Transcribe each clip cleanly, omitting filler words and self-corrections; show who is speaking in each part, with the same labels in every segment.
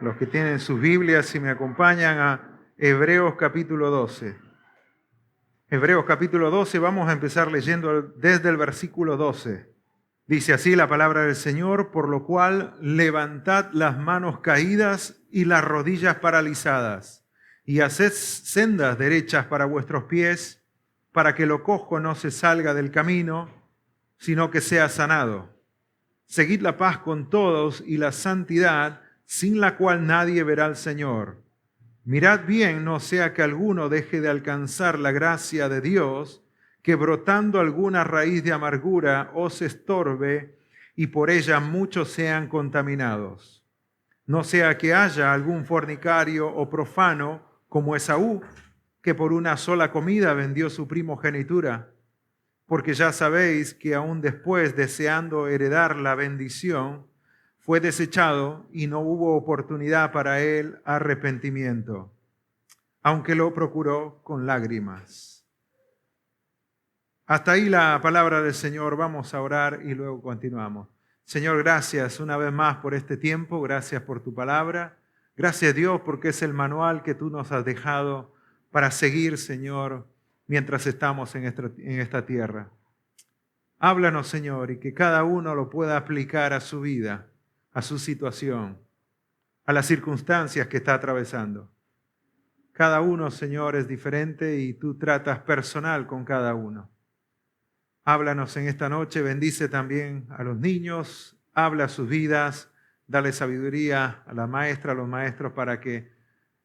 Speaker 1: Los que tienen sus Biblias, si me acompañan a Hebreos capítulo 12. Hebreos capítulo 12, vamos a empezar leyendo desde el versículo 12. Dice así la palabra del Señor: por lo cual levantad las manos caídas y las rodillas paralizadas, y haced sendas derechas para vuestros pies, para que lo cojo no se salga del camino, sino que sea sanado. Seguid la paz con todos y la santidad, sin la cual nadie verá al Señor. Mirad bien, no sea que alguno deje de alcanzar la gracia de Dios, que brotando alguna raíz de amargura os estorbe y por ella muchos sean contaminados. No sea que haya algún fornicario o profano como Esaú, que por una sola comida vendió su primogenitura. Porque ya sabéis que aún después, deseando heredar la bendición, fue desechado y no hubo oportunidad para él arrepentimiento, aunque lo procuró con lágrimas. Hasta ahí la palabra del Señor. Vamos a orar y luego continuamos. Señor, gracias una vez más por este tiempo, gracias por tu palabra. Gracias, Dios, porque es el manual que tú nos has dejado para seguir, Señor, mientras estamos en esta tierra. Háblanos, Señor, y que cada uno lo pueda aplicar a su vida, a su situación, a las circunstancias que está atravesando. Cada uno, Señor, es diferente y tú tratas personal con cada uno. Háblanos en esta noche, bendice también a los niños, habla a sus vidas, dale sabiduría a la maestra, a los maestros para que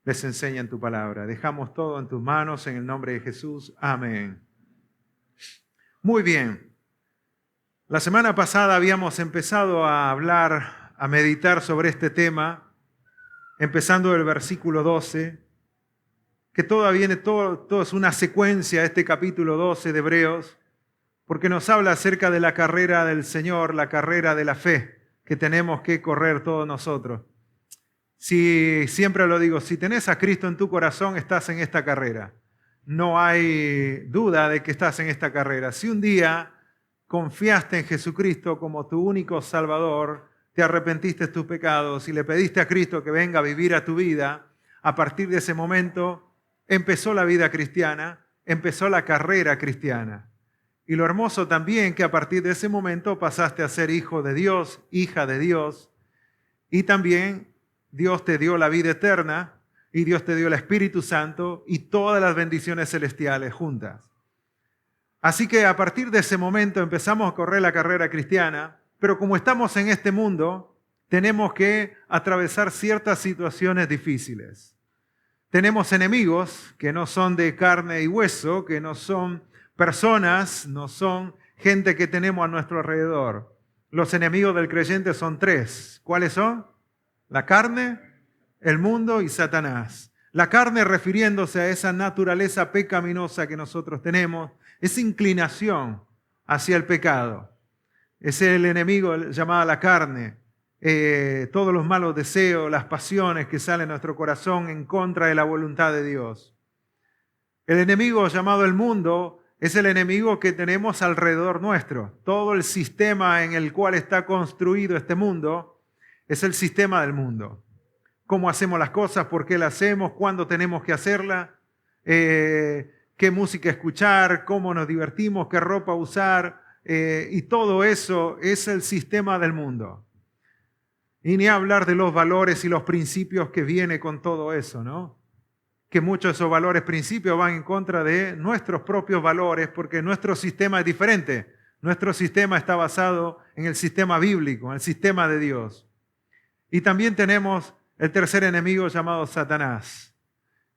Speaker 1: les enseñen tu palabra. Dejamos todo en tus manos en el nombre de Jesús. Amén. Muy bien. La semana pasada habíamos empezado a hablar, a meditar sobre este tema, empezando del versículo 12, que todo es una secuencia, este capítulo 12 de Hebreos, porque nos habla acerca de la carrera del Señor, la carrera de la fe que tenemos que correr todos nosotros. Siempre lo digo, si tenés a Cristo en tu corazón, estás en esta carrera. No hay duda de que estás en esta carrera. Si un día confiaste en Jesucristo como tu único Salvador, te arrepentiste de tus pecados y le pediste a Cristo que venga a vivir a tu vida, a partir de ese momento empezó la vida cristiana, empezó la carrera cristiana. Y lo hermoso también que a partir de ese momento pasaste a ser hijo de Dios, hija de Dios, y también Dios te dio la vida eterna y Dios te dio el Espíritu Santo y todas las bendiciones celestiales juntas. Así que a partir de ese momento empezamos a correr la carrera cristiana, pero como estamos en este mundo, tenemos que atravesar ciertas situaciones difíciles. Tenemos enemigos que no son de carne y hueso, que no son personas, no son gente que tenemos a nuestro alrededor. Los enemigos del creyente son tres. ¿Cuáles son? La carne, el mundo y Satanás. La carne refiriéndose a esa naturaleza pecaminosa que nosotros tenemos, esa inclinación hacia el pecado. Es el enemigo llamado la carne. Todos los malos deseos, las pasiones que salen de nuestro corazón en contra de la voluntad de Dios. El enemigo llamado el mundo es el enemigo que tenemos alrededor nuestro. Todo el sistema en el cual está construido este mundo es el sistema del mundo. Cómo hacemos las cosas, por qué las hacemos, cuándo tenemos que hacerlas, qué música escuchar, cómo nos divertimos, qué ropa usar, y todo eso es el sistema del mundo. Y ni hablar de los valores y los principios que viene con todo eso, ¿no? Que muchos de esos valores, principios van en contra de nuestros propios valores, porque nuestro sistema es diferente. Nuestro sistema está basado en el sistema bíblico, en el sistema de Dios. Y también tenemos el tercer enemigo llamado Satanás.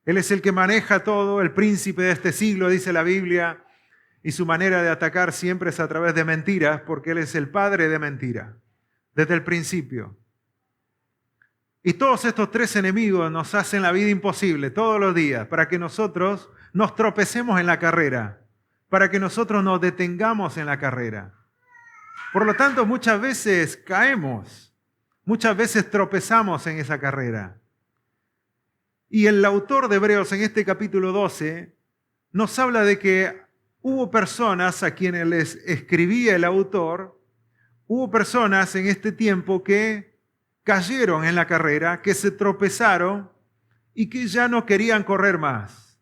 Speaker 1: Él es el que maneja todo, el príncipe de este siglo, dice la Biblia, y su manera de atacar siempre es a través de mentiras, porque él es el padre de mentira, desde el principio. Y todos estos tres enemigos nos hacen la vida imposible todos los días para que nosotros nos tropecemos en la carrera, para que nosotros nos detengamos en la carrera. Por lo tanto, muchas veces caemos, muchas veces tropezamos en esa carrera. Y el autor de Hebreos en este capítulo 12 nos habla de que hubo personas a quienes les escribía el autor, hubo personas en este tiempo que cayeron en la carrera, que se tropezaron y que ya no querían correr más.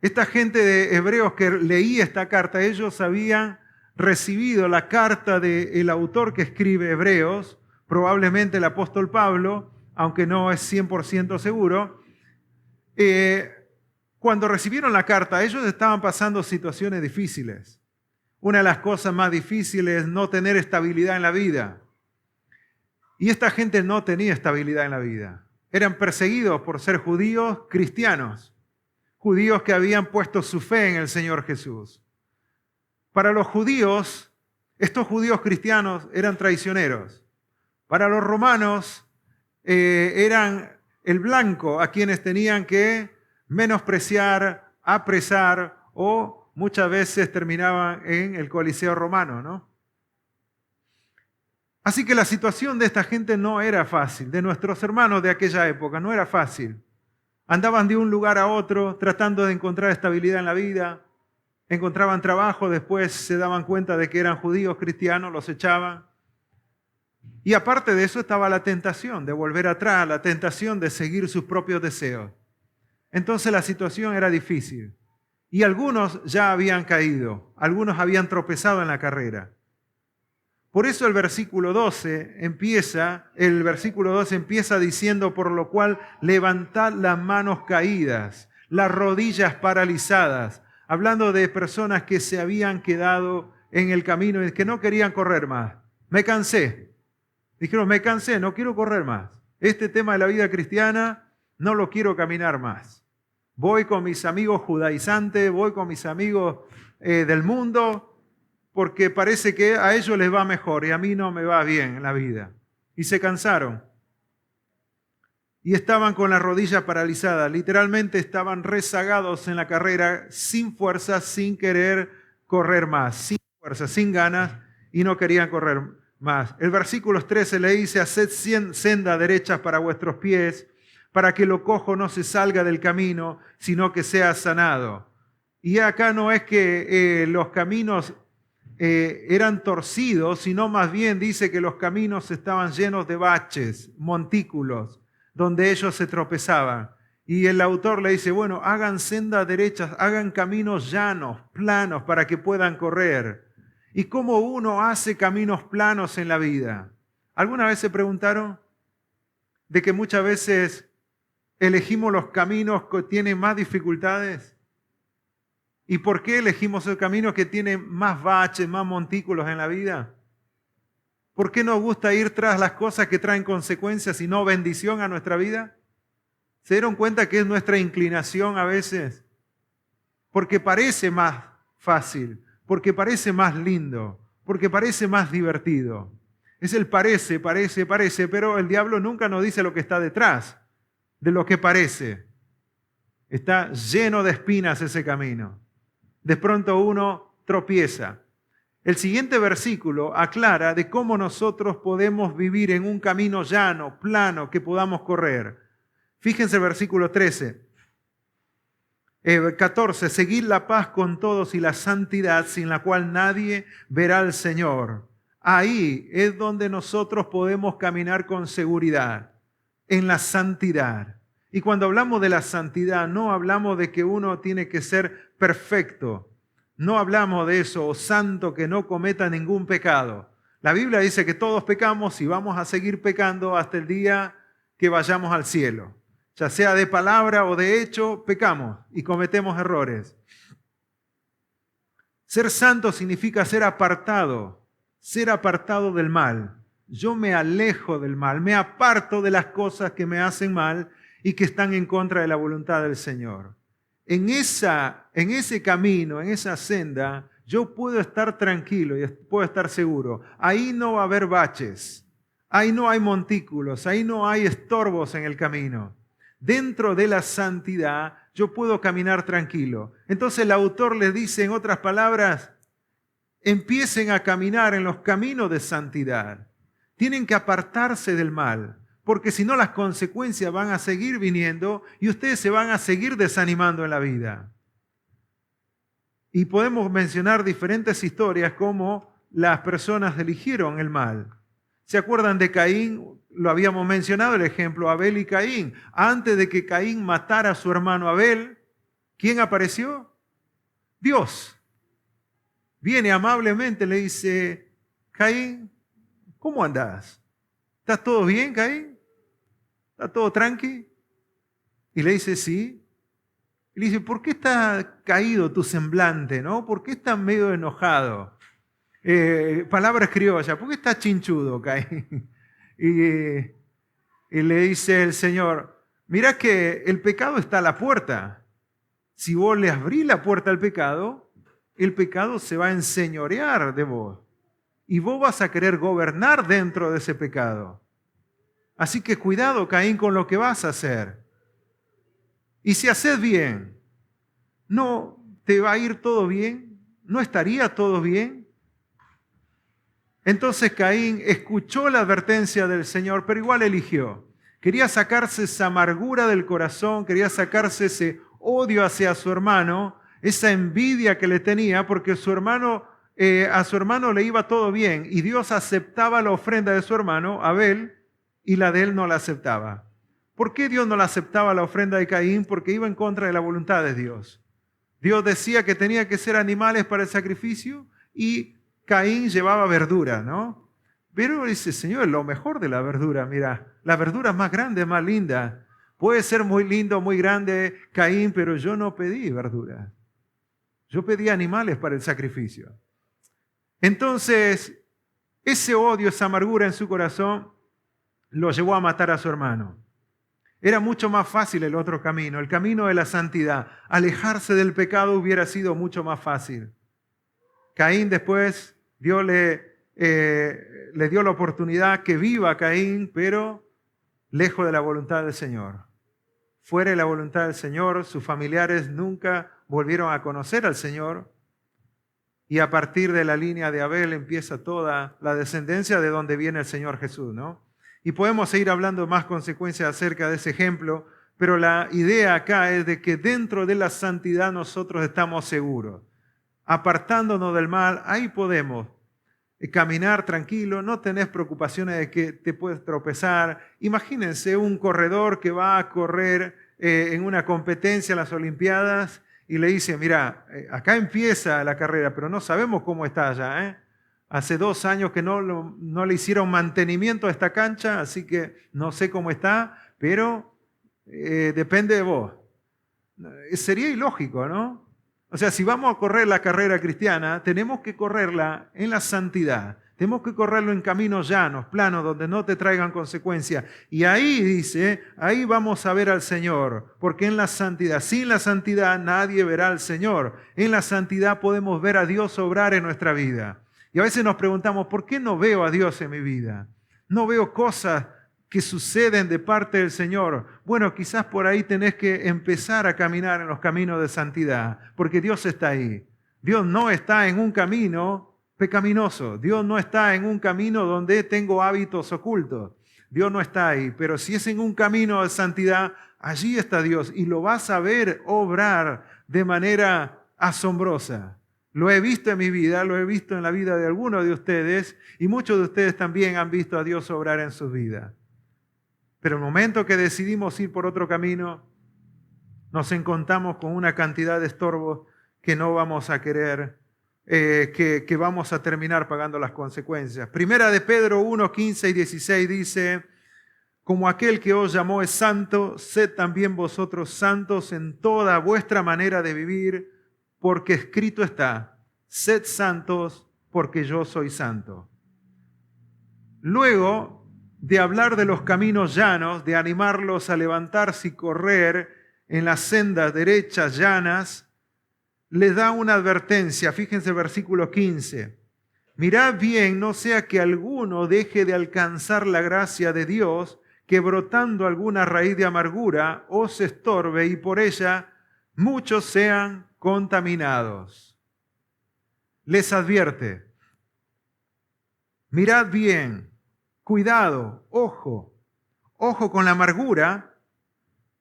Speaker 1: Esta gente de hebreos que leía esta carta, ellos habían recibido la carta del autor que escribe Hebreos, probablemente el apóstol Pablo, aunque no es 100% seguro. Cuando recibieron la carta, ellos estaban pasando situaciones difíciles. Una de las cosas más difíciles es no tener estabilidad en la vida. Y esta gente no tenía estabilidad en la vida. Eran perseguidos por ser judíos cristianos, judíos que habían puesto su fe en el Señor Jesús. Para los judíos, estos judíos cristianos eran traicioneros. Para los romanos, eran el blanco a quienes tenían que menospreciar, apresar o muchas veces terminaban en el Coliseo romano, ¿no? Así que la situación de esta gente no era fácil, de nuestros hermanos de aquella época, no era fácil. Andaban de un lugar a otro tratando de encontrar estabilidad en la vida, encontraban trabajo, después se daban cuenta de que eran judíos cristianos, los echaban. Y aparte de eso estaba la tentación de volver atrás, la tentación de seguir sus propios deseos. Entonces la situación era difícil. Y algunos ya habían caído, algunos habían tropezado en la carrera. Por eso el versículo 12 empieza diciendo, por lo cual levantad las manos caídas, las rodillas paralizadas, hablando de personas que se habían quedado en el camino y que no querían correr más. Me cansé. Dijeron, me cansé, no quiero correr más. Este tema de la vida cristiana no lo quiero caminar más. Voy con mis amigos judaizantes, voy con mis amigos del mundo, porque parece que a ellos les va mejor y a mí no me va bien en la vida. Y se cansaron. Y estaban con las rodillas paralizadas. Literalmente estaban rezagados en la carrera, sin fuerzas, sin querer correr más. Sin fuerzas, sin ganas, y no querían correr más. El versículo 13 le dice, haced senda derechas para vuestros pies, para que lo cojo no se salga del camino, sino que sea sanado. Y acá no es que los caminos eran torcidos, sino más bien dice que los caminos estaban llenos de baches, montículos, donde ellos se tropezaban. Y el autor le dice, bueno, hagan sendas derechas, hagan caminos llanos, planos, para que puedan correr. ¿Y cómo uno hace caminos planos en la vida? ¿Alguna vez se preguntaron de que muchas veces elegimos los caminos que tienen más dificultades? ¿Y por qué elegimos el camino que tiene más baches, más montículos en la vida? ¿Por qué nos gusta ir tras las cosas que traen consecuencias y no bendición a nuestra vida? ¿Se dieron cuenta que es nuestra inclinación a veces? Porque parece más fácil, porque parece más lindo, porque parece más divertido. Es el parece, pero el diablo nunca nos dice lo que está detrás de lo que parece. Está lleno de espinas ese camino. De pronto uno tropieza. El siguiente versículo aclara de cómo nosotros podemos vivir en un camino llano, plano, que podamos correr. Fíjense el versículo 14. Seguid la paz con todos y la santidad, sin la cual nadie verá al Señor. Ahí es donde nosotros podemos caminar con seguridad, en la santidad. Y cuando hablamos de la santidad, no hablamos de que uno tiene que ser perfecto. No hablamos de eso, o santo que no cometa ningún pecado. La Biblia dice que todos pecamos y vamos a seguir pecando hasta el día que vayamos al cielo. Ya sea de palabra o de hecho, pecamos y cometemos errores. Ser santo significa ser apartado del mal. Yo me alejo del mal, me aparto de las cosas que me hacen mal y que están en contra de la voluntad del Señor. En ese camino, en esa senda, yo puedo estar tranquilo y puedo estar seguro. Ahí no va a haber baches, ahí no hay montículos, ahí no hay estorbos en el camino. Dentro de la santidad, yo puedo caminar tranquilo. Entonces el autor les dice, en otras palabras, empiecen a caminar en los caminos de santidad. Tienen que apartarse del mal, porque si no las consecuencias van a seguir viniendo y ustedes se van a seguir desanimando en la vida. Y podemos mencionar diferentes historias como las personas eligieron el mal. ¿Se acuerdan de Caín? Lo habíamos mencionado, el ejemplo Abel y Caín. Antes de que Caín matara a su hermano Abel, ¿quién apareció? Dios. Viene amablemente, le dice, Caín, ¿cómo andás? ¿Estás todo bien, Caín? ¿Está todo tranqui? Y le dice, sí. Y le dice, ¿por qué está caído tu semblante, no? ¿Por qué estás medio enojado? Palabras criollas, ¿por qué estás chinchudo, Caín? Y le dice el Señor, mirá que el pecado está a la puerta. Si vos le abrís la puerta al pecado, el pecado se va a enseñorear de vos. Y vos vas a querer gobernar dentro de ese pecado. Así que cuidado, Caín, con lo que vas a hacer. Y si haces bien, ¿no te va a ir todo bien? ¿No estaría todo bien? Entonces Caín escuchó la advertencia del Señor, pero igual eligió. Quería sacarse esa amargura del corazón, quería sacarse ese odio hacia su hermano, esa envidia que le tenía, porque a su hermano le iba todo bien y Dios aceptaba la ofrenda de su hermano, Abel, y la de él no la aceptaba. ¿Por qué Dios no la aceptaba la ofrenda de Caín? Porque iba en contra de la voluntad de Dios. Dios decía que tenía que ser animales para el sacrificio y Caín llevaba verdura, ¿no? Pero dice, Señor, lo mejor de la verdura, mira, la verdura es más grande, más linda. Puede ser muy lindo, muy grande, Caín, pero yo no pedí verdura. Yo pedí animales para el sacrificio. Entonces, ese odio, esa amargura en su corazón, lo llevó a matar a su hermano. Era mucho más fácil el otro camino, el camino de la santidad. Alejarse del pecado hubiera sido mucho más fácil. Caín después, Dios le dio la oportunidad que viva Caín, pero lejos de la voluntad del Señor. Fuera de la voluntad del Señor, sus familiares nunca volvieron a conocer al Señor. Y a partir de la línea de Abel empieza toda la descendencia de donde viene el Señor Jesús, ¿no? Y podemos seguir hablando más consecuencias acerca de ese ejemplo, pero la idea acá es de que dentro de la santidad nosotros estamos seguros. Apartándonos del mal, ahí podemos caminar tranquilo, no tenés preocupaciones de que te puedes tropezar. Imagínense un corredor que va a correr en una competencia en las Olimpiadas y le dice, mira, acá empieza la carrera, pero no sabemos cómo está allá, ¿eh? Hace 2 años que no le hicieron mantenimiento a esta cancha, así que no sé cómo está, pero depende de vos. Sería ilógico, ¿no? O sea, si vamos a correr la carrera cristiana, tenemos que correrla en la santidad. Tenemos que correrlo en caminos llanos, planos, donde no te traigan consecuencias. Y ahí dice, ahí vamos a ver al Señor, porque en la santidad, sin la santidad nadie verá al Señor. En la santidad podemos ver a Dios obrar en nuestra vida. Y a veces nos preguntamos, ¿por qué no veo a Dios en mi vida? No veo cosas que suceden de parte del Señor. Bueno, quizás por ahí tenés que empezar a caminar en los caminos de santidad, porque Dios está ahí. Dios no está en un camino pecaminoso. Dios no está en un camino donde tengo hábitos ocultos. Dios no está ahí, pero si es en un camino de santidad, allí está Dios y lo vas a ver obrar de manera asombrosa. Lo he visto en mi vida, lo he visto en la vida de algunos de ustedes y muchos de ustedes también han visto a Dios obrar en sus vidas. Pero el momento que decidimos ir por otro camino, nos encontramos con una cantidad de estorbos que no vamos a querer, que vamos a terminar pagando las consecuencias. Primera de Pedro 1, 15 y 16 dice, como aquel que os llamó es santo, sed también vosotros santos en toda vuestra manera de vivir, porque escrito está, sed santos porque yo soy santo. Luego de hablar de los caminos llanos, de animarlos a levantarse y correr en las sendas derechas, llanas, les da una advertencia. Fíjense el versículo 15. Mirad bien, no sea que alguno deje de alcanzar la gracia de Dios, que brotando alguna raíz de amargura os estorbe y por ella muchos sean contaminados. Les advierte, mirad bien, cuidado, ojo con la amargura,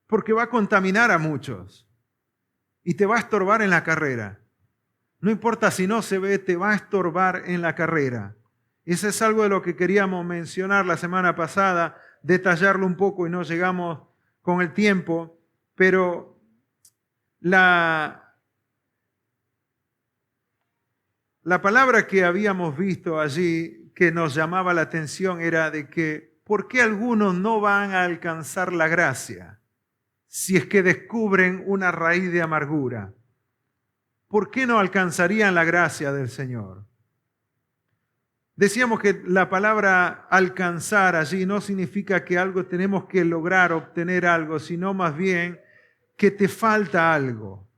Speaker 1: porque va a contaminar a muchos y te va a estorbar en la carrera. No importa si no se ve, te va a estorbar en la carrera. Eso es algo de lo que queríamos mencionar la semana pasada, detallarlo un poco y no llegamos con el tiempo, pero la palabra que habíamos visto allí que nos llamaba la atención era de que ¿por qué algunos no van a alcanzar la gracia si es que descubren una raíz de amargura? ¿Por qué no alcanzarían la gracia del Señor? Decíamos que la palabra alcanzar allí no significa que algo tenemos que lograr, obtener algo, sino más bien que te falta algo,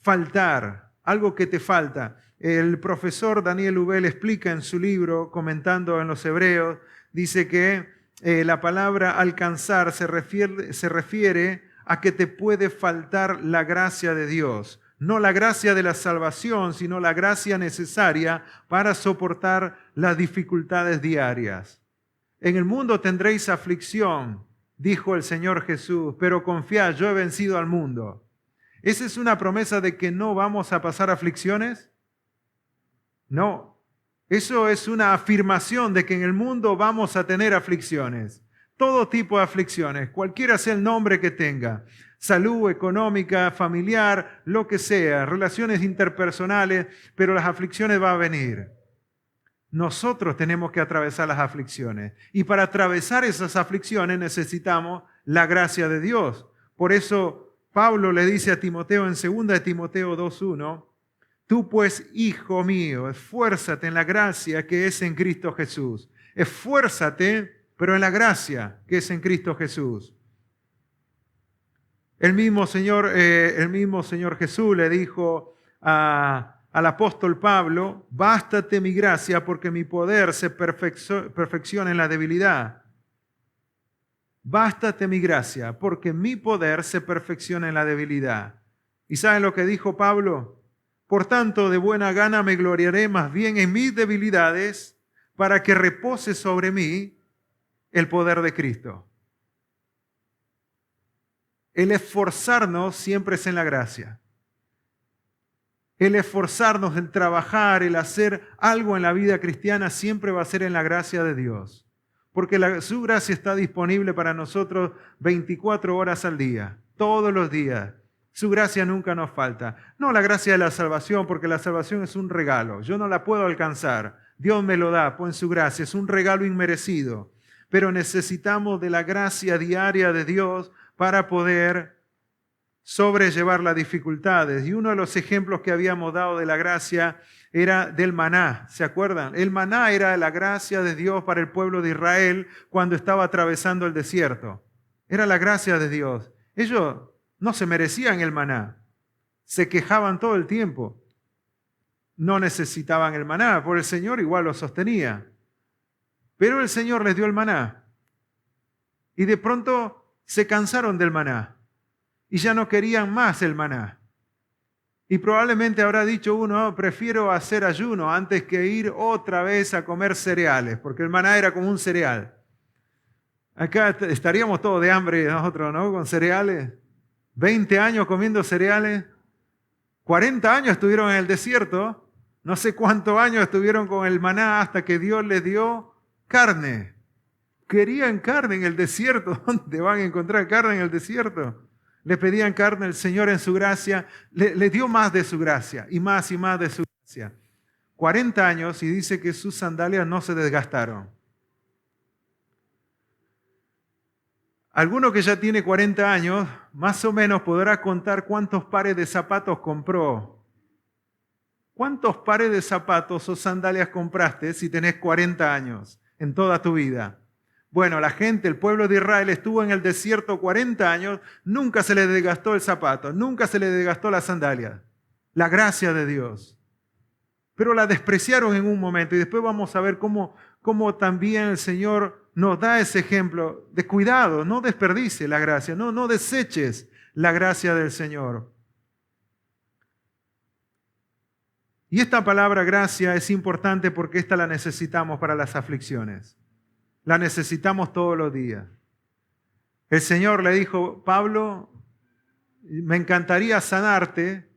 Speaker 1: faltar, algo que te falta. El profesor Daniel Ubel explica en su libro, comentando en los Hebreos, dice que la palabra alcanzar se refiere a que te puede faltar la gracia de Dios. No la gracia de la salvación, sino la gracia necesaria para soportar las dificultades diarias. En el mundo tendréis aflicción, dijo el Señor Jesús, pero confiad, yo he vencido al mundo. ¿Esa es una promesa de que no vamos a pasar aflicciones? No. Eso es una afirmación de que en el mundo vamos a tener aflicciones. Todo tipo de aflicciones, cualquiera sea el nombre que tenga. Salud, económica, familiar, lo que sea, relaciones interpersonales, pero las aflicciones van a venir. Nosotros tenemos que atravesar las aflicciones. Y para atravesar esas aflicciones necesitamos la gracia de Dios. Por eso Pablo le dice a Timoteo en 2 de Timoteo 2:1, tú pues, hijo mío, esfuérzate en la gracia que es en Cristo Jesús. Esfuérzate, pero en la gracia que es en Cristo Jesús. El mismo Señor Jesús le dijo al apóstol Pablo, bástate mi gracia porque mi poder se perfecciona en la debilidad. Bástate mi gracia porque mi poder se perfecciona en la debilidad. ¿Y saben lo que dijo Pablo? Por tanto, de buena gana me gloriaré más bien en mis debilidades para que repose sobre mí el poder de Cristo. El esforzarnos siempre es en la gracia. El esforzarnos, el trabajar, el hacer algo en la vida cristiana siempre va a ser en la gracia de Dios. Porque su gracia está disponible para nosotros 24 horas al día, todos los días. Su gracia nunca nos falta. No la gracia de la salvación, porque la salvación es un regalo. Yo no la puedo alcanzar. Dios me lo da, pues en su gracia. Es un regalo inmerecido. Pero necesitamos de la gracia diaria de Dios para poder sobrellevar las dificultades. Y uno de los ejemplos que habíamos dado de la gracia era del maná, ¿se acuerdan? El maná era la gracia de Dios para el pueblo de Israel cuando estaba atravesando el desierto. Era la gracia de Dios. Ellos no se merecían el maná, se quejaban todo el tiempo. No necesitaban el maná, por el Señor igual lo sostenía. Pero el Señor les dio el maná. Y de pronto se cansaron del maná y ya no querían más el maná. Y probablemente habrá dicho uno, prefiero hacer ayuno antes que ir otra vez a comer cereales, porque el maná era como un cereal. Acá estaríamos todos de hambre nosotros, ¿no? Con cereales. 20 años comiendo cereales. 40 años estuvieron en el desierto. No sé cuántos años estuvieron con el maná hasta que Dios les dio carne. Querían carne en el desierto. ¿Dónde van a encontrar carne en el desierto? Le pedían carne, el Señor en su gracia le dio más de su gracia y más de su gracia. 40 años y dice que sus sandalias no se desgastaron. Alguno que ya tiene 40 años, más o menos podrá contar cuántos pares de zapatos compró. ¿Cuántos pares de zapatos o sandalias compraste si tenés 40 años en toda tu vida? Bueno, la gente, el pueblo de Israel estuvo en el desierto 40 años, nunca se le desgastó el zapato, nunca se le desgastó la sandalia. La gracia de Dios. Pero la despreciaron en un momento y después vamos a ver cómo también el Señor nos da ese ejemplo de cuidado, no desperdicie la gracia, no deseches la gracia del Señor. Y esta palabra gracia es importante porque esta la necesitamos para las aflicciones. La necesitamos todos los días. El Señor le dijo, Pablo, me encantaría sanarte,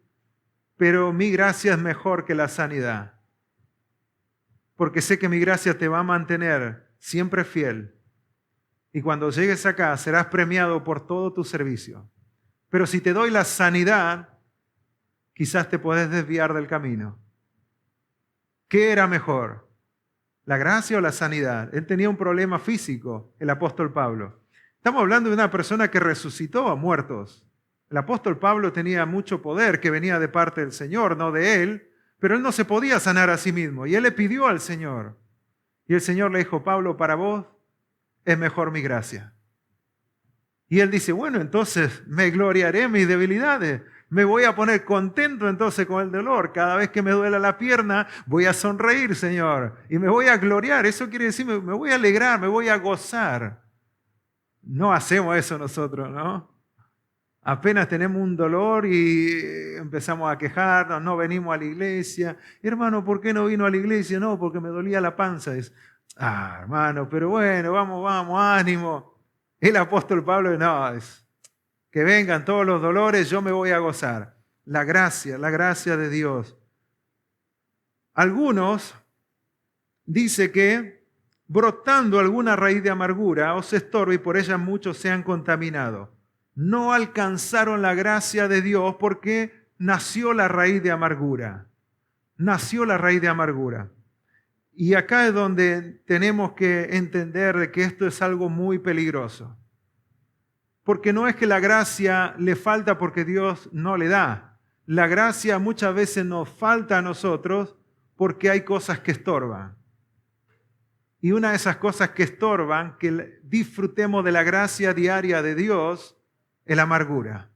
Speaker 1: pero mi gracia es mejor que la sanidad. porque sé que mi gracia te va a mantener siempre fiel. Y cuando llegues acá serás premiado por todo tu servicio. Pero si te doy la sanidad, quizás te puedes desviar del camino. ¿Qué era mejor? ¿La gracia o la sanidad? Él tenía un problema físico, el apóstol Pablo. Estamos hablando de una persona que resucitó a muertos. El apóstol Pablo tenía mucho poder que venía de parte del Señor, no de él, pero él no se podía sanar a sí mismo. Y él le pidió al Señor. Y el Señor le dijo, Pablo, para vos es mejor mi gracia. Y él dice, bueno, entonces me gloriaré en mis debilidades. Me voy a poner contento entonces con el dolor. Cada vez que me duela la pierna, voy a sonreír, Señor. Y me voy a gloriar. Eso quiere decir, me voy a alegrar, me voy a gozar. No hacemos eso nosotros, ¿no? Apenas tenemos un dolor y empezamos a quejarnos, no venimos a la iglesia. Hermano, ¿por qué no vino a la iglesia? No, porque me dolía la panza. Hermano, pero bueno, vamos, ánimo. El apóstol Pablo, no, es que vengan todos los dolores, yo me voy a gozar. La gracia de Dios. Algunos dice que brotando alguna raíz de amargura os estorba y por ella muchos se han contaminado. No alcanzaron la gracia de Dios porque nació la raíz de amargura. Nació la raíz de amargura. Y acá es donde tenemos que entender de que esto es algo muy peligroso. Porque no es que la gracia le falta porque Dios no le da. La gracia muchas veces nos falta a nosotros porque hay cosas que estorban. Y una de esas cosas que estorban, que disfrutemos de la gracia diaria de Dios, es la amargura.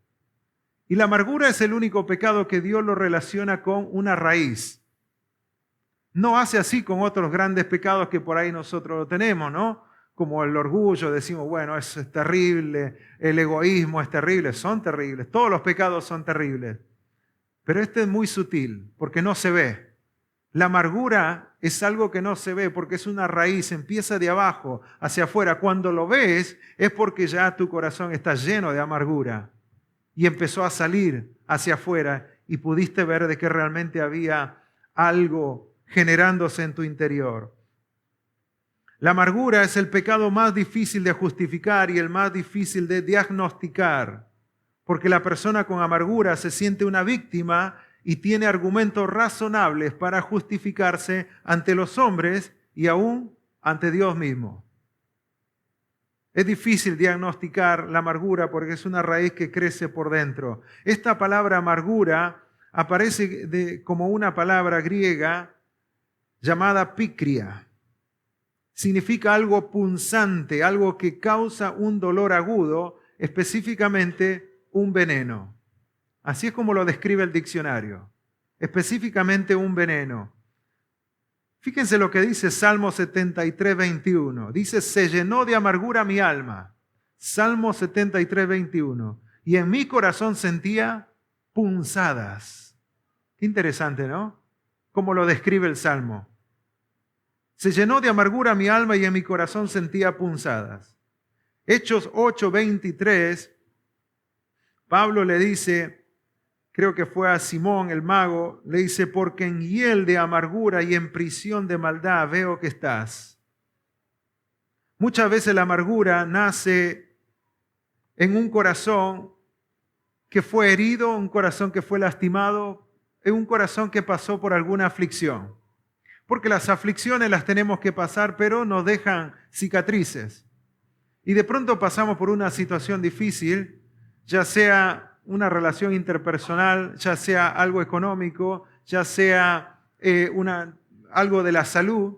Speaker 1: Y la amargura es el único pecado que Dios lo relaciona con una raíz. No hace así con otros grandes pecados que por ahí nosotros lo tenemos, ¿no? Como el orgullo, decimos, bueno, eso es terrible, el egoísmo es terrible, son terribles, todos los pecados son terribles. Pero este es muy sutil, porque no se ve. La amargura es algo que no se ve porque es una raíz, empieza de abajo hacia afuera. Cuando lo ves es porque ya tu corazón está lleno de amargura y empezó a salir hacia afuera y pudiste ver de que realmente había algo generándose en tu interior. La amargura es el pecado más difícil de justificar y el más difícil de diagnosticar, porque la persona con amargura se siente una víctima y tiene argumentos razonables para justificarse ante los hombres y aún ante Dios mismo. Es difícil diagnosticar la amargura porque es una raíz que crece por dentro. Esta palabra amargura aparece como una palabra griega llamada picria. Significa algo punzante, algo que causa un dolor agudo, específicamente un veneno. Así es como lo describe el diccionario, específicamente un veneno. Fíjense lo que dice Salmo 73, 21. Dice, se llenó de amargura mi alma. Salmo 73, 21. Y en mi corazón sentía punzadas. Qué interesante, ¿no? Cómo lo describe el Salmo. Se llenó de amargura mi alma y en mi corazón sentía punzadas. Hechos 8, 23, Pablo le dice, creo que fue a Simón el mago, le dice, porque en hiel de amargura y en prisión de maldad veo que estás. Muchas veces la amargura nace en un corazón que fue herido, un corazón que fue lastimado, en un corazón que pasó por alguna aflicción. Porque las aflicciones las tenemos que pasar, pero nos dejan cicatrices. Y de pronto pasamos por una situación difícil, ya sea una relación interpersonal, ya sea algo económico, ya sea algo de la salud.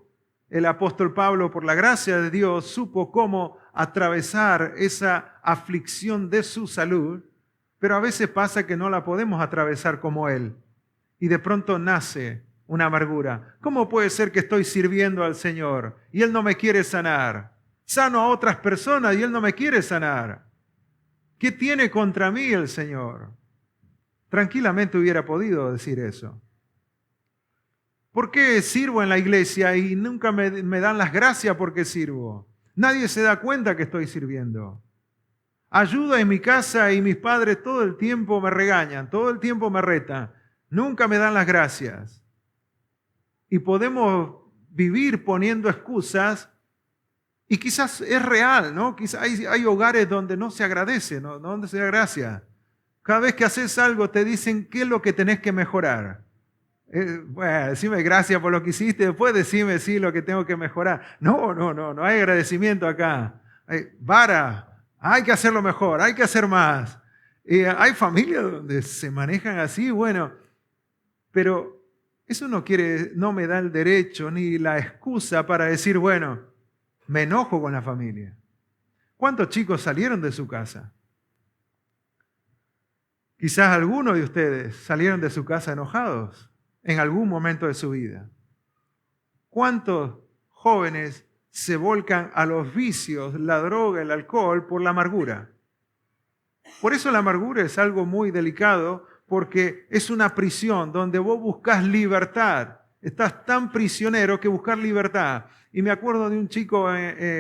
Speaker 1: El apóstol Pablo, por la gracia de Dios, supo cómo atravesar esa aflicción de su salud, pero a veces pasa que no la podemos atravesar como él. Y de pronto nace una amargura. ¿Cómo puede ser que estoy sirviendo al Señor y Él no me quiere sanar? Sano a otras personas y Él no me quiere sanar. ¿Qué tiene contra mí el Señor? Tranquilamente hubiera podido decir eso. ¿Por qué sirvo en la iglesia y nunca me dan las gracias porque sirvo? Nadie se da cuenta que estoy sirviendo. Ayudo en mi casa y mis padres todo el tiempo me regañan, todo el tiempo me retan. Nunca me dan las gracias. Y podemos vivir poniendo excusas, y quizás es real, ¿no? Quizás hay hogares donde no se agradece, ¿no? Donde se da gracia. Cada vez que haces algo te dicen qué es lo que tenés que mejorar. Bueno, decime gracias por lo que hiciste, después decime sí lo que tengo que mejorar. No hay agradecimiento acá. Vara, hay que hacerlo mejor, hay que hacer más. Hay familias donde se manejan así, bueno, pero eso no me da el derecho ni la excusa para decir, bueno, me enojo con la familia. ¿Cuántos chicos salieron de su casa? Quizás algunos de ustedes salieron de su casa enojados en algún momento de su vida. ¿Cuántos jóvenes se volcan a los vicios, la droga, el alcohol, por la amargura? Por eso la amargura es algo muy delicado, porque es una prisión donde vos buscas libertad. Estás tan prisionero que buscar libertad. Y me acuerdo de un chico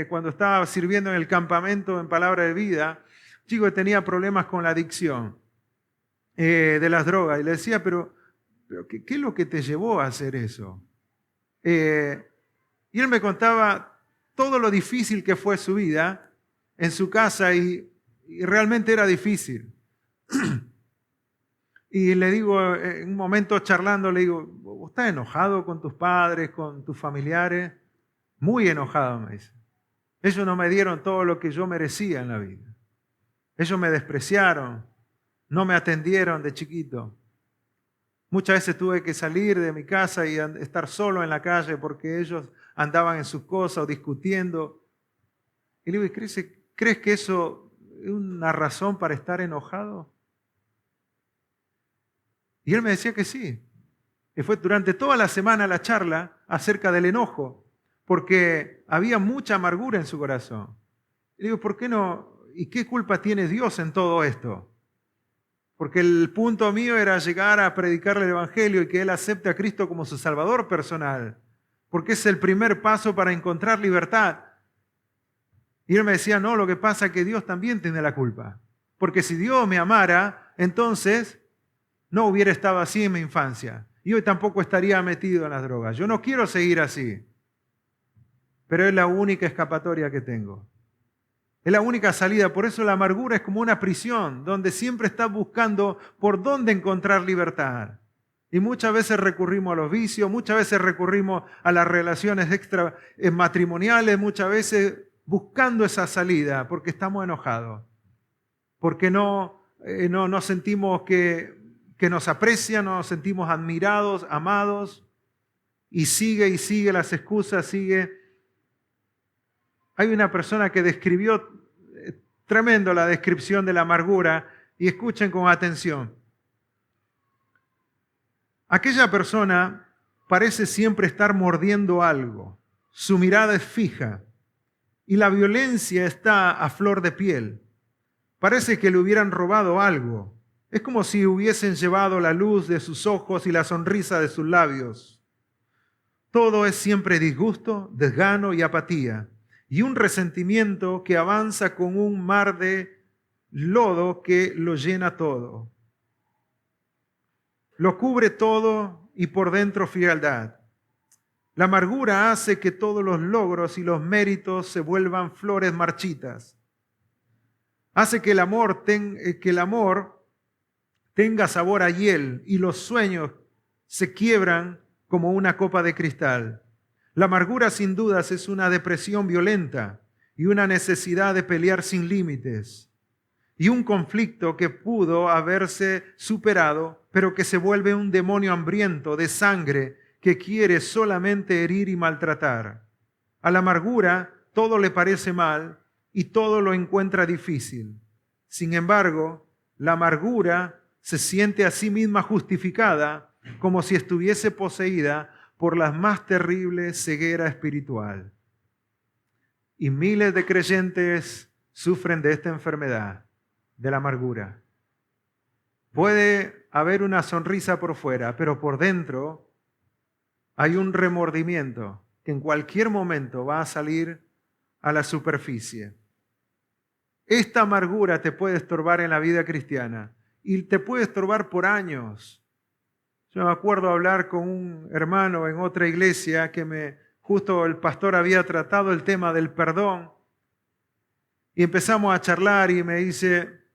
Speaker 1: cuando estaba sirviendo en el campamento en Palabra de Vida, un chico que tenía problemas con la adicción de las drogas. Y le decía, pero ¿qué es lo que te llevó a hacer eso? Y él me contaba todo lo difícil que fue su vida en su casa y realmente era difícil. Y le digo, en un momento charlando, le digo, ¿vos estás enojado con tus padres, con tus familiares? Muy enojado, me dice. Ellos no me dieron todo lo que yo merecía en la vida. Ellos me despreciaron, no me atendieron de chiquito. Muchas veces tuve que salir de mi casa y estar solo en la calle porque ellos andaban en sus cosas o discutiendo. Y le digo, ¿crees que eso es una razón para estar enojado? Y él me decía que sí. Y fue durante toda la semana la charla acerca del enojo, porque había mucha amargura en su corazón. Y le digo, ¿por qué no? ¿Y qué culpa tiene Dios en todo esto? Porque el punto mío era llegar a predicarle el Evangelio y que él acepte a Cristo como su Salvador personal, porque es el primer paso para encontrar libertad. Y él me decía, no, lo que pasa es que Dios también tiene la culpa, porque si Dios me amara, entonces no hubiera estado así en mi infancia y hoy tampoco estaría metido en las drogas. Yo no quiero seguir así, pero es la única escapatoria que tengo. Es la única salida, por eso la amargura es como una prisión, donde siempre estás buscando por dónde encontrar libertad. Y muchas veces recurrimos a los vicios, muchas veces recurrimos a las relaciones matrimoniales, muchas veces buscando esa salida, porque estamos enojados, porque no sentimos que nos aprecian, no nos sentimos admirados, amados, y sigue las excusas, sigue. Hay una persona que describió tremendo la descripción de la amargura y escuchen con atención. Aquella persona parece siempre estar mordiendo algo. Su mirada es fija y la violencia está a flor de piel. Parece que le hubieran robado algo. Es como si hubiesen llevado la luz de sus ojos y la sonrisa de sus labios. Todo es siempre disgusto, desgano y apatía. Y un resentimiento que avanza con un mar de lodo que lo llena todo. Lo cubre todo y por dentro frialdad. La amargura hace que todos los logros y los méritos se vuelvan flores marchitas. Hace que el amor tenga sabor a hiel y los sueños se quiebran como una copa de cristal. La amargura sin dudas es una depresión violenta y una necesidad de pelear sin límites y un conflicto que pudo haberse superado, pero que se vuelve un demonio hambriento de sangre que quiere solamente herir y maltratar. A la amargura todo le parece mal y todo lo encuentra difícil. Sin embargo, la amargura se siente a sí misma justificada como si estuviese poseída por la más terrible ceguera espiritual. Y miles de creyentes sufren de esta enfermedad, de la amargura. Puede haber una sonrisa por fuera, pero por dentro hay un remordimiento que en cualquier momento va a salir a la superficie. Esta amargura te puede estorbar en la vida cristiana y te puede estorbar por años. Yo me acuerdo hablar con un hermano en otra iglesia que justo el pastor había tratado el tema del perdón y empezamos a charlar y me dice,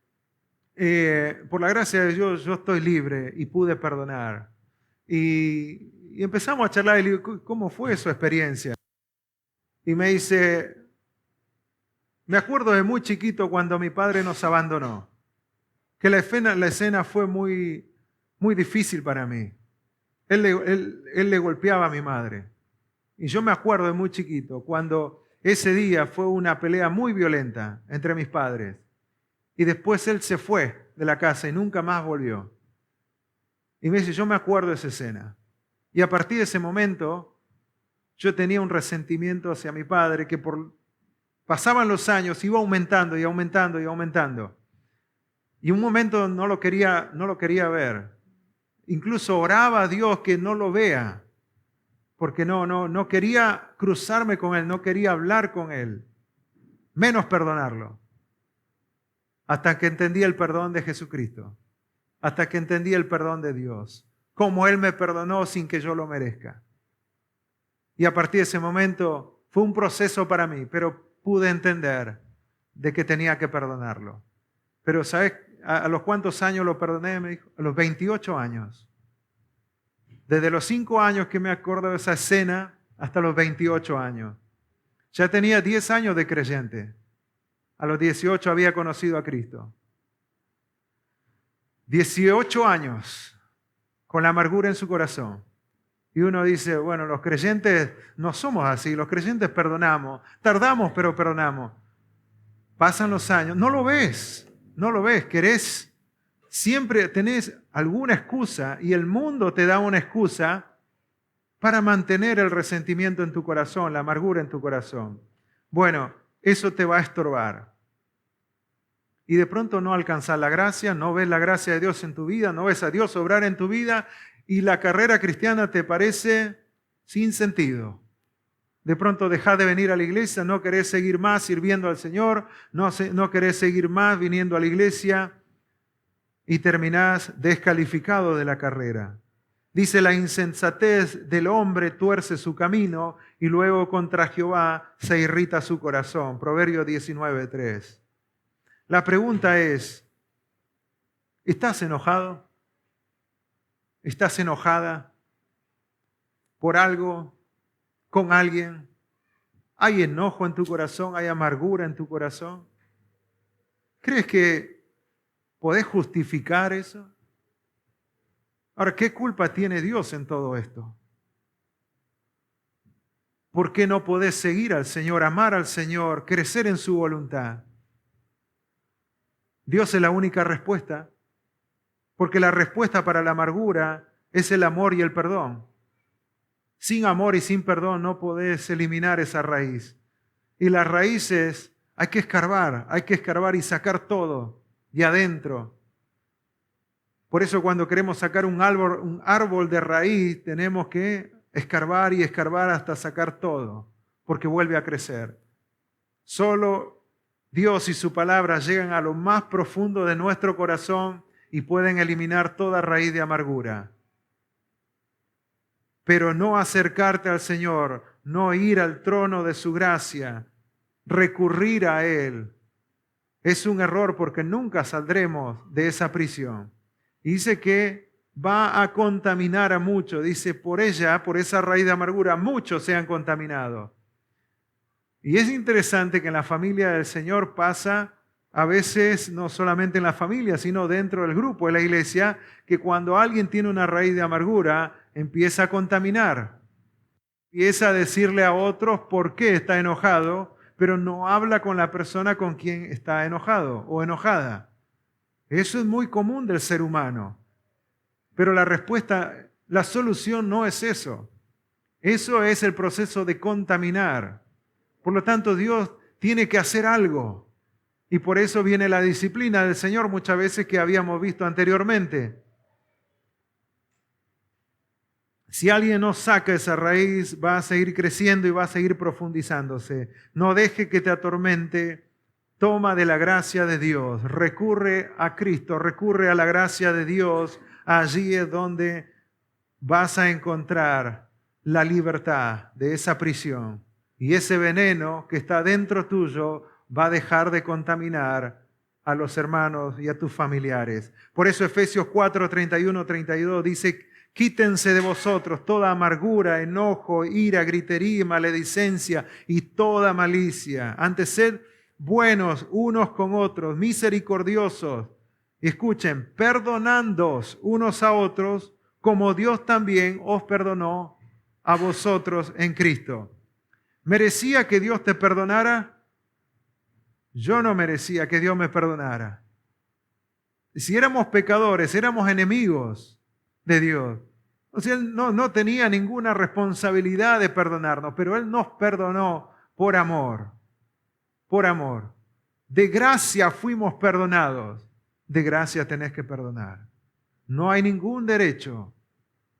Speaker 1: por la gracia de Dios yo estoy libre y pude perdonar. Y empezamos a charlar y le digo, ¿cómo fue su experiencia? Y me dice, me acuerdo de muy chiquito cuando mi padre nos abandonó, que la escena fue muy difícil para mí. Él le golpeaba a mi madre. Y yo me acuerdo de muy chiquito cuando ese día fue una pelea muy violenta entre mis padres. Y después él se fue de la casa y nunca más volvió. Y me dice, yo me acuerdo de esa escena. Y a partir de ese momento, yo tenía un resentimiento hacia mi padre que pasaban los años, iba aumentando y aumentando y aumentando. Y un momento no lo quería ver. Incluso oraba a Dios que no lo vea, porque no quería cruzarme con él, no quería hablar con él, menos perdonarlo. Hasta que entendí el perdón de Jesucristo, hasta que entendí el perdón de Dios, cómo Él me perdonó sin que yo lo merezca. Y a partir de ese momento fue un proceso para mí, pero pude entender de que tenía que perdonarlo. Pero ¿sabes a los cuántos años lo perdoné? Me dijo, a los 28 años. Desde los 5 años que me acuerdo de esa escena hasta los 28 años. Ya tenía 10 años de creyente. A los 18 había conocido a Cristo. 18 años con la amargura en su corazón. Y uno dice, bueno, los creyentes no somos así, los creyentes perdonamos, tardamos pero perdonamos. Pasan los años, no lo ves, querés, siempre tenés alguna excusa y el mundo te da una excusa para mantener el resentimiento en tu corazón, la amargura en tu corazón. Bueno, eso te va a estorbar. Y de pronto no alcanzas la gracia, no ves la gracia de Dios en tu vida, no ves a Dios obrar en tu vida y la carrera cristiana te parece sin sentido. De pronto dejás de venir a la iglesia, no querés seguir más sirviendo al Señor, no querés seguir más viniendo a la iglesia y terminás descalificado de la carrera. Dice, la insensatez del hombre tuerce su camino y luego contra Jehová se irrita su corazón. Proverbio 19:3. La pregunta es, ¿estás enojado? ¿Estás enojada por algo, con alguien? ¿Hay enojo en tu corazón? ¿Hay amargura en tu corazón? ¿Crees que podés justificar eso? Ahora, ¿qué culpa tiene Dios en todo esto? ¿Por qué no podés seguir al Señor, amar al Señor, crecer en su voluntad? Dios es la única respuesta, porque la respuesta para la amargura es el amor y el perdón. Sin amor y sin perdón no podés eliminar esa raíz. Y las raíces hay que escarbar y sacar todo de adentro. Por eso cuando queremos sacar un árbol de raíz, tenemos que escarbar y escarbar hasta sacar todo, porque vuelve a crecer. Solo Dios y su palabra llegan a lo más profundo de nuestro corazón y pueden eliminar toda raíz de amargura. Pero no acercarte al Señor, no ir al trono de su gracia, recurrir a Él, es un error porque nunca saldremos de esa prisión. Y dice que va a contaminar a muchos. Dice, por esa raíz de amargura, muchos se han contaminado. Y es interesante que en la familia del Señor pasa, a veces no solamente en la familia, sino dentro del grupo de la iglesia, que cuando alguien tiene una raíz de amargura, empieza a contaminar. Empieza a decirle a otros por qué está enojado, pero no habla con la persona con quien está enojado o enojada. Eso es muy común del ser humano. Pero la solución no es eso. Eso es el proceso de contaminar. Por lo tanto, Dios tiene que hacer algo. Y por eso viene la disciplina del Señor muchas veces que habíamos visto anteriormente. Si alguien no saca esa raíz, va a seguir creciendo y va a seguir profundizándose. No deje que te atormente. Toma de la gracia de Dios. Recurre a Cristo, recurre a la gracia de Dios. Allí es donde vas a encontrar la libertad de esa prisión. Y ese veneno que está dentro tuyo va a dejar de contaminar a los hermanos y a tus familiares. Por eso Efesios 4, 31, 32 dice: quítense de vosotros toda amargura, enojo, ira, gritería, maledicencia y toda malicia. Antes sed buenos unos con otros, misericordiosos. Escuchen, perdonándoos unos a otros, como Dios también os perdonó a vosotros en Cristo. ¿Merecía que Dios te perdonara? Yo no merecía que Dios me perdonara. Si éramos pecadores, éramos enemigos de Dios. O sea, Él no tenía ninguna responsabilidad de perdonarnos, pero Él nos perdonó por amor. Por amor. De gracia fuimos perdonados. De gracia tenés que perdonar. No hay ningún derecho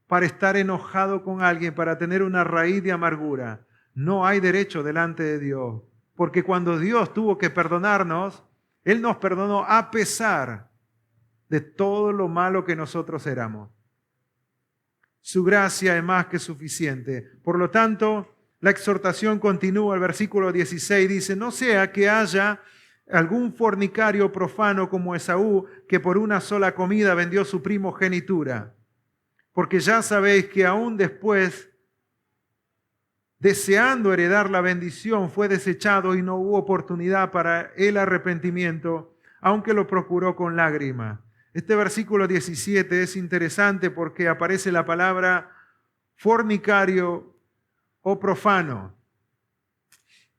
Speaker 1: para estar enojado con alguien, para tener una raíz de amargura. No hay derecho delante de Dios. Porque cuando Dios tuvo que perdonarnos, Él nos perdonó a pesar de todo lo malo que nosotros éramos. Su gracia es más que suficiente. Por lo tanto, la exhortación continúa. El versículo 16 dice: no sea que haya algún fornicario profano como Esaú, que por una sola comida vendió su primogenitura. Porque ya sabéis que aún después, deseando heredar la bendición, fue desechado y no hubo oportunidad para el arrepentimiento, aunque lo procuró con lágrimas. Este versículo 17 es interesante porque aparece la palabra fornicario o profano.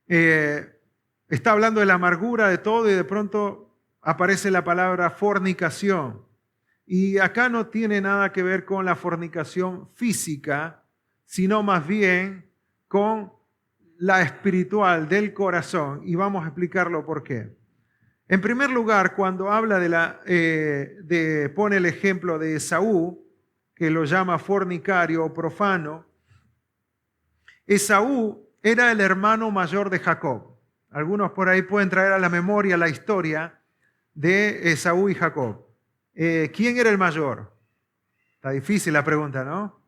Speaker 1: Está hablando de la amargura de todo y de pronto aparece la palabra fornicación. Y acá no tiene nada que ver con la fornicación física, sino más bien con la espiritual del corazón. Y vamos a explicarlo por qué. En primer lugar, cuando habla pone el ejemplo de Esaú, que lo llama fornicario o profano. Esaú era el hermano mayor de Jacob. Algunos por ahí pueden traer a la memoria la historia de Esaú y Jacob. ¿Quién era el mayor? Está difícil la pregunta, ¿no?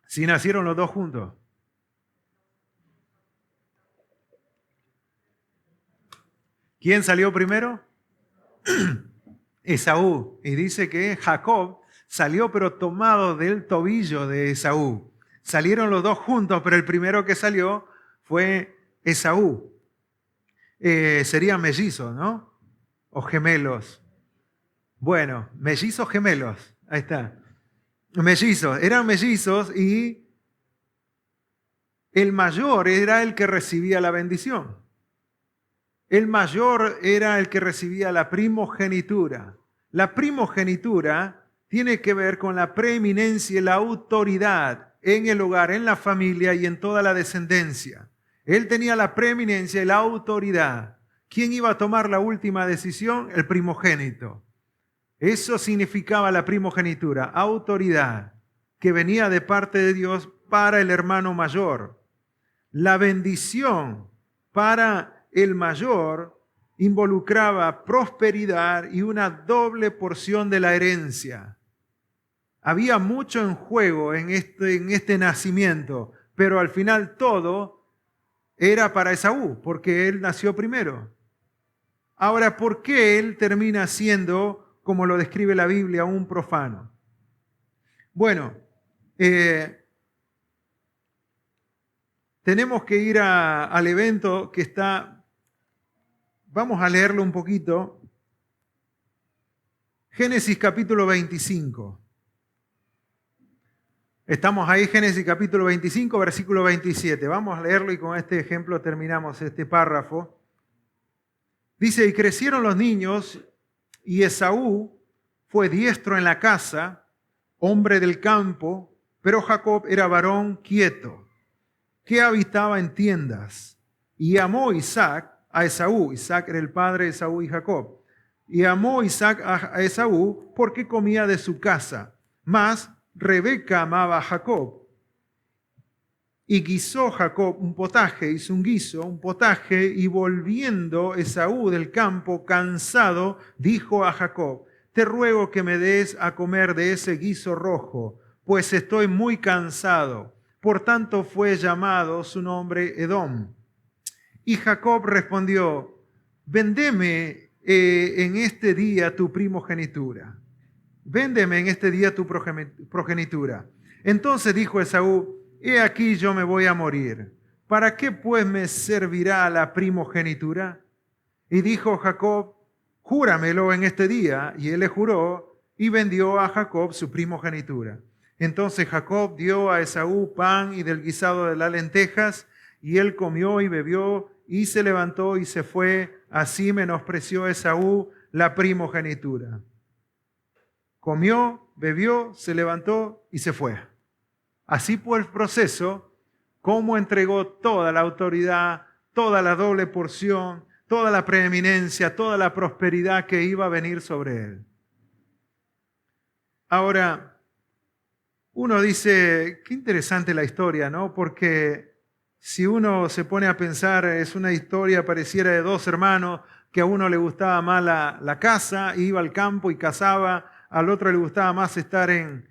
Speaker 1: Si nacieron los dos juntos. ¿Quién salió primero? Esaú. Y dice que Jacob salió pero tomado del tobillo de Esaú. Salieron los dos juntos, pero el primero que salió fue Esaú. Serían mellizos, ¿no? O gemelos. Bueno, mellizos gemelos. Ahí está. Mellizos. Eran mellizos y el mayor era el que recibía la bendición. El mayor era el que recibía la primogenitura. La primogenitura tiene que ver con la preeminencia y la autoridad en el hogar, en la familia y en toda la descendencia. Él tenía la preeminencia y la autoridad. ¿Quién iba a tomar la última decisión? El primogénito. Eso significaba la primogenitura, autoridad, que venía de parte de Dios para el hermano mayor. La bendición para el mayor involucraba prosperidad y una doble porción de la herencia. Había mucho en juego en este nacimiento, pero al final todo era para Esaú, porque él nació primero. Ahora, ¿por qué él termina siendo, como lo describe la Biblia, un profano? Bueno, tenemos que ir al evento que está, vamos a leerlo un poquito. Génesis capítulo 25. Estamos ahí, Génesis capítulo 25, versículo 27. Vamos a leerlo y con este ejemplo terminamos este párrafo. Dice: y crecieron los niños, y Esaú fue diestro en la casa, hombre del campo, pero Jacob era varón quieto, que habitaba en tiendas. Y amó Isaac a Esaú. Isaac era el padre de Esaú y Jacob. Y amó Isaac a Esaú porque comía de su casa. Mas Rebeca amaba a Jacob. Y guisó Jacob un potaje, hizo un guiso, un potaje, y volviendo Esaú del campo cansado, dijo a Jacob: te ruego que me des a comer de ese guiso rojo, pues estoy muy cansado. Por tanto fue llamado su nombre Edom. Y Jacob respondió, véndeme en este día tu primogenitura. Véndeme en este día tu progenitura. Entonces dijo Esaú, he aquí yo me voy a morir. ¿Para qué pues me servirá la primogenitura? Y dijo Jacob, júramelo en este día. Y él le juró y vendió a Jacob su primogenitura. Entonces Jacob dio a Esaú pan y del guisado de las lentejas, y él comió y bebió, y se levantó y se fue. Así menospreció Esaú la primogenitura. Comió, bebió, se levantó y se fue. Así fue el proceso, cómo entregó toda la autoridad, toda la doble porción, toda la preeminencia, toda la prosperidad que iba a venir sobre él. Ahora, uno dice, qué interesante la historia, ¿no? Porque si uno se pone a pensar, es una historia pareciera de dos hermanos, que a uno le gustaba más la casa, iba al campo y cazaba, al otro le gustaba más estar en,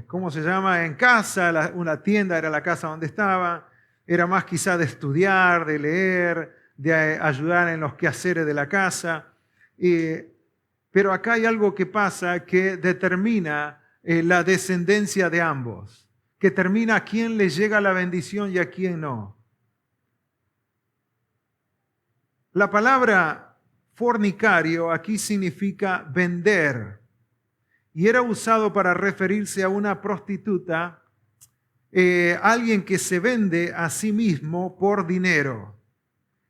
Speaker 1: ¿cómo se llama? En casa, una tienda era la casa donde estaba, era más quizá de estudiar, de leer, de ayudar en los quehaceres de la casa. Pero acá hay algo que pasa que determina la descendencia de ambos, que determina a quién le llega la bendición y a quién no. La palabra fornicario aquí significa vender y era usado para referirse a una prostituta, alguien que se vende a sí mismo por dinero.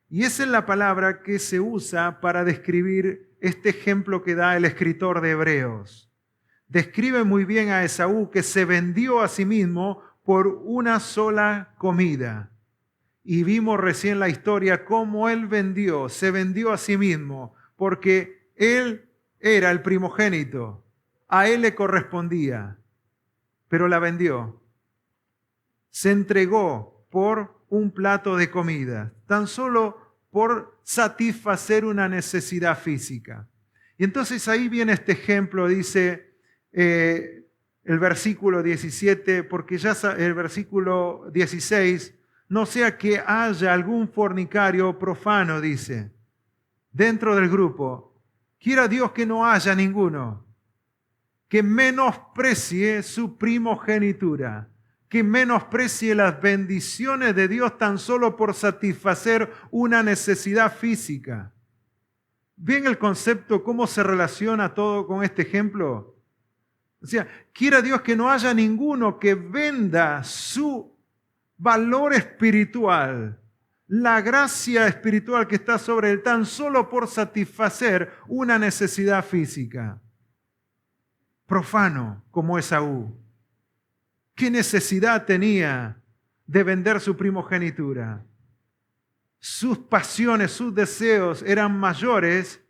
Speaker 1: Y esa es la palabra que se usa para describir este ejemplo que da el escritor de Hebreos. Describe muy bien a Esaú que se vendió a sí mismo por una sola comida. Y vimos recién la historia cómo él se vendió a sí mismo, porque él era el primogénito, a él le correspondía, pero la vendió. Se entregó por un plato de comida, tan solo por satisfacer una necesidad física. Y entonces ahí viene este ejemplo, dice el versículo 17, porque ya el versículo 16, no sea que haya algún fornicario profano, dice, dentro del grupo. Quiera Dios que no haya ninguno que menosprecie su primogenitura, que menosprecie las bendiciones de Dios tan solo por satisfacer una necesidad física. ¿Ven el concepto, cómo se relaciona todo con este ejemplo? O sea, quiera Dios que no haya ninguno que venda su valor espiritual, la gracia espiritual que está sobre él, tan solo por satisfacer una necesidad física. Profano como Esaú. ¿Qué necesidad tenía de vender su primogenitura? Sus pasiones, sus deseos eran mayores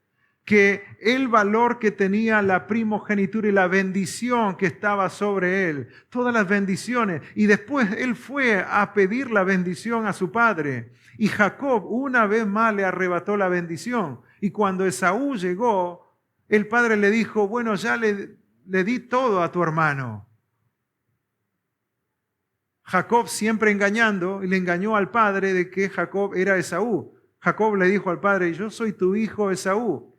Speaker 1: que el valor que tenía la primogenitura y la bendición que estaba sobre él. Todas las bendiciones. Y después él fue a pedir la bendición a su padre. Y Jacob una vez más le arrebató la bendición. Y cuando Esaú llegó, el padre le dijo, bueno, ya le di todo a tu hermano. Jacob siempre engañando, y le engañó al padre de que Jacob era Esaú. Jacob le dijo al padre, yo soy tu hijo Esaú.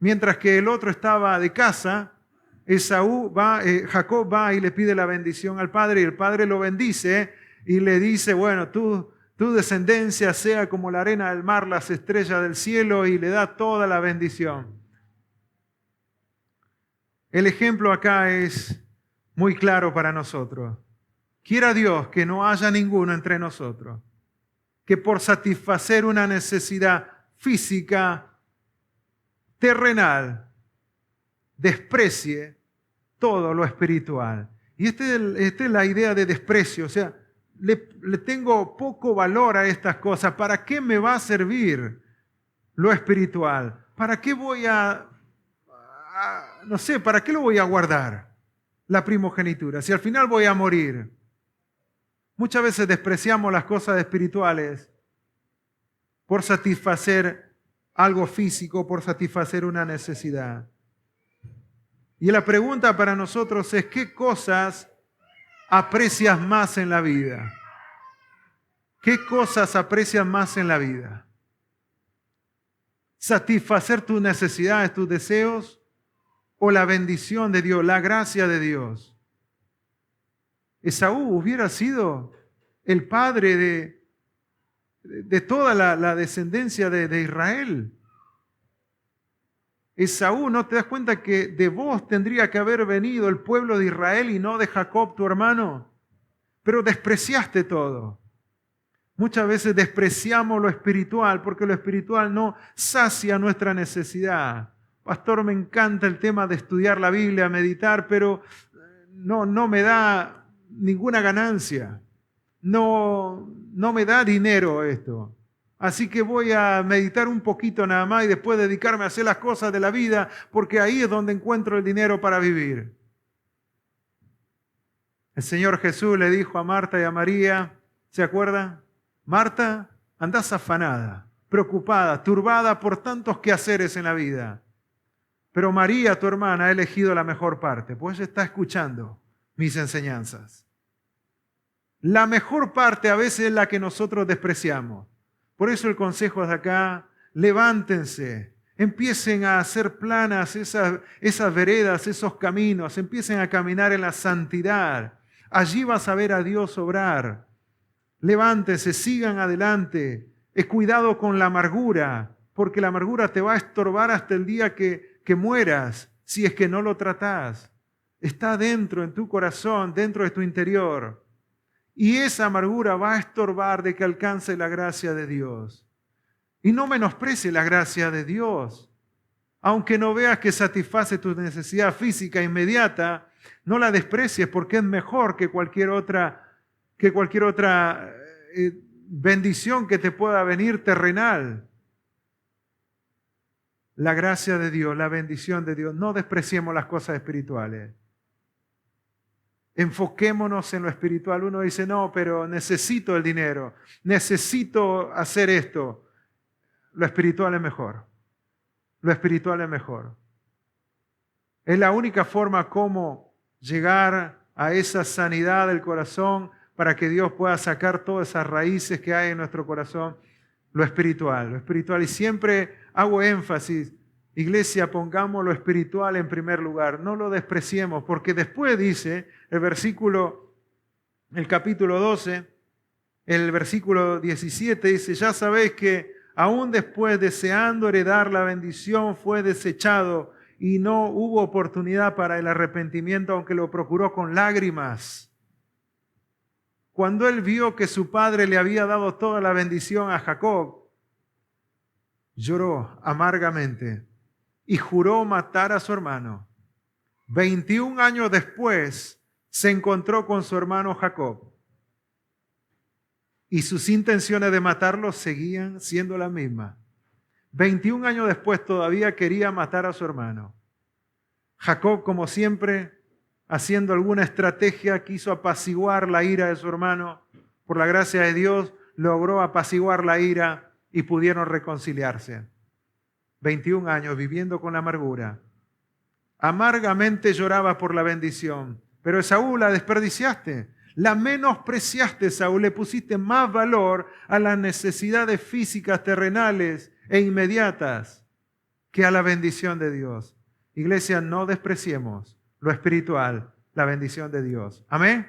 Speaker 1: Mientras que el otro estaba de casa, Jacob va y le pide la bendición al padre, y el padre lo bendice y le dice, bueno, tu descendencia sea como la arena del mar, las estrellas del cielo, y le da toda la bendición. El ejemplo acá es muy claro para nosotros. Quiera Dios que no haya ninguno entre nosotros que por satisfacer una necesidad física, terrenal, desprecie todo lo espiritual. Y esta es la idea de desprecio. O sea, le tengo poco valor a estas cosas. ¿Para qué me va a servir lo espiritual? ¿Para qué voy no sé, para qué lo voy a guardar? La primogenitura, si al final voy a morir. Muchas veces despreciamos las cosas espirituales por satisfacer algo físico, por satisfacer una necesidad. Y la pregunta para nosotros es, ¿qué cosas aprecias más en la vida? ¿Qué cosas aprecias más en la vida? ¿Satisfacer tus necesidades, tus deseos? ¿O la bendición de Dios, la gracia de Dios? Esaú hubiera sido el padre de toda la descendencia de Israel. Esaú, ¿no te das cuenta que de vos tendría que haber venido el pueblo de Israel y no de Jacob, tu hermano? Pero despreciaste todo. Muchas veces despreciamos lo espiritual porque lo espiritual no sacia nuestra necesidad. Pastor, me encanta el tema de estudiar la Biblia, meditar, pero no me da ninguna ganancia. No me da dinero esto. Así que voy a meditar un poquito nada más y después dedicarme a hacer las cosas de la vida, porque ahí es donde encuentro el dinero para vivir. El Señor Jesús le dijo a Marta y a María, ¿se acuerdan? Marta, andás afanada, preocupada, turbada por tantos quehaceres en la vida. Pero María, tu hermana, ha elegido la mejor parte, pues está escuchando mis enseñanzas. La mejor parte a veces es la que nosotros despreciamos. Por eso el consejo es acá, levántense, empiecen a hacer planas esas veredas, esos caminos, empiecen a caminar en la santidad. Allí vas a ver a Dios obrar. Levántense, sigan adelante. Cuidado con la amargura, porque la amargura te va a estorbar hasta el día que mueras, si es que no lo tratás. Está dentro, en tu corazón, dentro de tu interior. Y esa amargura va a estorbar de que alcance la gracia de Dios. Y no menosprecie la gracia de Dios. Aunque no veas que satisface tu necesidad física inmediata, no la desprecies porque es mejor que cualquier otra bendición que te pueda venir terrenal. La gracia de Dios, la bendición de Dios. No despreciemos las cosas espirituales. Enfoquémonos en lo espiritual. Uno dice, no, pero necesito el dinero, necesito hacer esto. Lo espiritual es mejor. Lo espiritual es mejor. Es la única forma como llegar a esa sanidad del corazón para que Dios pueda sacar todas esas raíces que hay en nuestro corazón. Lo espiritual. Y siempre hago énfasis, iglesia, pongamos lo espiritual en primer lugar, no lo despreciemos, porque después dice el capítulo 12, el versículo 17, dice, ya sabéis que aún después deseando heredar la bendición fue desechado y no hubo oportunidad para el arrepentimiento, aunque lo procuró con lágrimas. Cuando él vio que su padre le había dado toda la bendición a Jacob, lloró amargamente y juró matar a su hermano. 21 años después se encontró con su hermano Jacob y sus intenciones de matarlo seguían siendo las mismas. 21 años después todavía quería matar a su hermano. Jacob, como siempre, haciendo alguna estrategia, quiso apaciguar la ira de su hermano. Por la gracia de Dios, logró apaciguar la ira y pudieron reconciliarse. 21 años viviendo con la amargura. Amargamente lloraba por la bendición, pero Esaú la desperdiciaste, la menospreciaste, Esaú, le pusiste más valor a las necesidades físicas, terrenales e inmediatas que a la bendición de Dios. Iglesia, no despreciemos lo espiritual, la bendición de Dios. Amén.